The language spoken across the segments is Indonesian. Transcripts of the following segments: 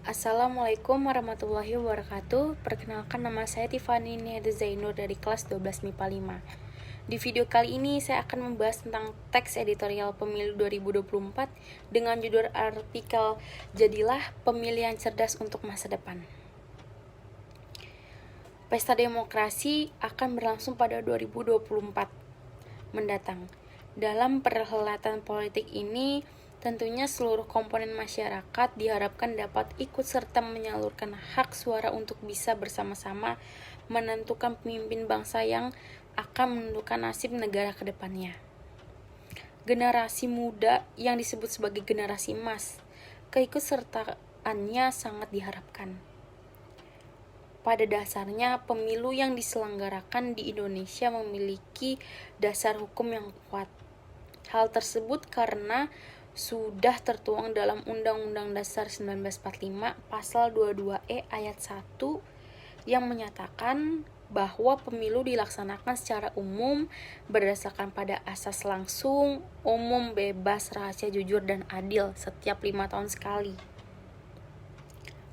Assalamualaikum warahmatullahi wabarakatuh. Perkenalkan, nama saya Tiffany Niada Zainur dari kelas 12 MIPA 5. Di video kali ini saya akan membahas tentang teks editorial Pemilu 2024 dengan judul artikel Jadilah Pemilihan Cerdas untuk Masa Depan. Pesta demokrasi akan berlangsung pada 2024 mendatang. Dalam perhelatan politik ini, tentunya seluruh komponen masyarakat diharapkan dapat ikut serta menyalurkan hak suara untuk bisa bersama-sama menentukan pemimpin bangsa yang akan menentukan nasib negara ke depannya. Generasi muda yang disebut sebagai generasi emas, keikutsertaannya sangat diharapkan. Pada dasarnya, pemilu yang diselenggarakan di Indonesia memiliki dasar hukum yang kuat. Hal tersebut karena sudah tertuang dalam Undang-Undang Dasar 1945 Pasal 22E Ayat 1 yang menyatakan bahwa pemilu dilaksanakan secara umum berdasarkan pada asas langsung, umum, bebas, rahasia, jujur, dan adil setiap 5 tahun sekali.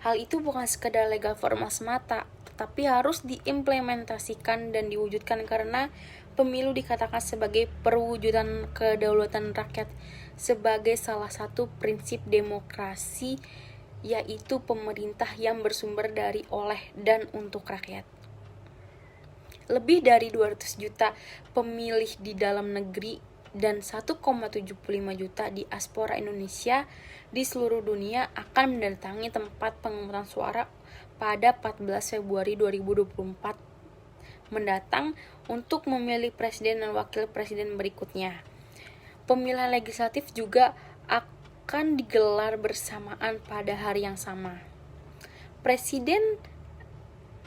Hal itu bukan sekedar legal formal semata, tetapi harus diimplementasikan dan diwujudkan karena pemilu dikatakan sebagai perwujudan kedaulatan rakyat sebagai salah satu prinsip demokrasi, yaitu pemerintah yang bersumber dari, oleh, dan untuk rakyat. Lebih dari 200 juta pemilih di dalam negeri dan 1,75 juta diaspora Indonesia di seluruh dunia akan mendatangi tempat pemungutan suara pada 14 Februari 2024 mendatang untuk memilih presiden dan wakil presiden berikutnya. Pemilihan legislatif juga akan digelar bersamaan pada hari yang sama. Presiden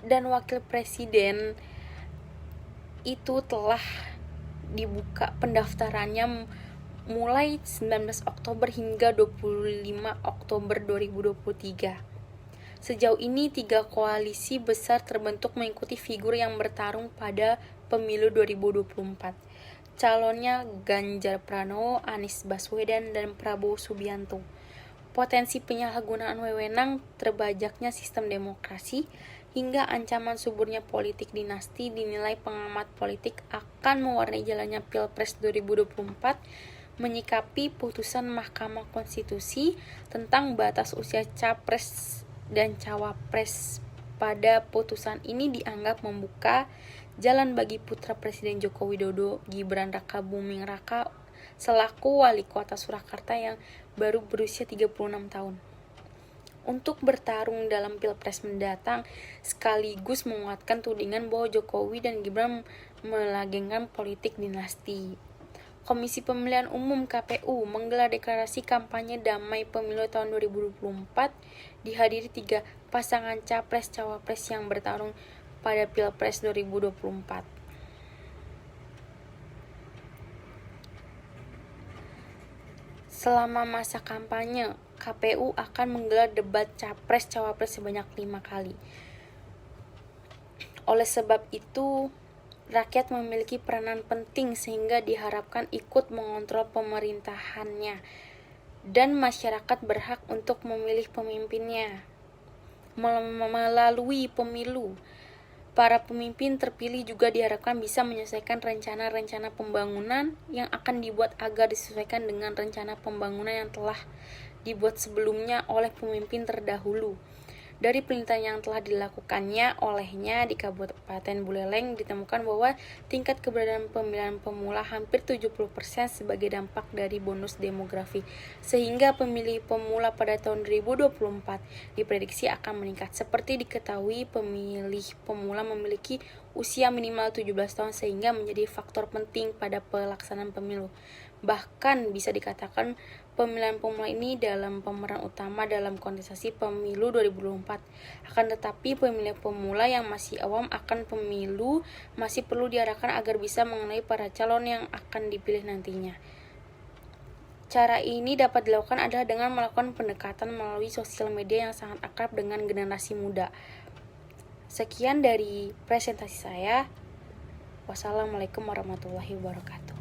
dan wakil presiden itu telah dibuka pendaftarannya mulai 19 Oktober hingga 25 Oktober 2023. Sejauh ini 3 koalisi besar terbentuk mengikuti figur yang bertarung pada pemilu 2024. Calonnya Ganjar Pranowo, Anies Baswedan, dan Prabowo Subianto. Potensi penyalahgunaan wewenang, terbajaknya sistem demokrasi, hingga ancaman suburnya politik dinasti dinilai pengamat politik akan mewarnai jalannya Pilpres 2024, menyikapi putusan Mahkamah Konstitusi tentang batas usia capres dan cawapres. Pada putusan ini dianggap membuka jalan bagi putra Presiden Joko Widodo, Gibran Rakabuming Raka, selaku wali kota Surakarta yang baru berusia 36 tahun, untuk bertarung dalam Pilpres mendatang, sekaligus menguatkan tudingan bahwa Jokowi dan Gibran melanggengkan politik dinasti. Komisi Pemilihan Umum (KPU) menggelar deklarasi kampanye damai pemilu tahun 2024, dihadiri 3 pasangan capres-cawapres yang bertarung pada Pilpres 2024. Selama masa kampanye, KPU akan menggelar debat capres-cawapres sebanyak 5 kali. Oleh sebab itu, rakyat memiliki peranan penting sehingga diharapkan ikut mengontrol pemerintahannya, dan masyarakat berhak untuk memilih pemimpinnya. Melalui pemilu, para pemimpin terpilih juga diharapkan bisa menyelesaikan rencana-rencana pembangunan yang akan dibuat agar disesuaikan dengan rencana pembangunan yang telah dibuat sebelumnya oleh pemimpin terdahulu. Dari penelitian yang telah dilakukannya olehnya di Kabupaten Buleleng ditemukan bahwa tingkat keberadaan pemilihan pemula hampir 70% sebagai dampak dari bonus demografi, sehingga pemilih pemula pada tahun 2024 diprediksi akan meningkat. Seperti diketahui, pemilih pemula memiliki usia minimal 17 tahun sehingga menjadi faktor penting pada pelaksanaan pemilu. Bahkan bisa dikatakan pemilihan pemula ini dalam pemeran utama dalam kontestasi pemilu 2024. Akan tetapi pemilih pemula yang masih awam akan pemilu masih perlu diarahkan agar bisa mengenai para calon yang akan dipilih nantinya. Cara ini dapat dilakukan adalah dengan melakukan pendekatan melalui sosial media yang sangat akrab dengan generasi muda. Sekian dari presentasi saya. Wassalamualaikum warahmatullahi wabarakatuh.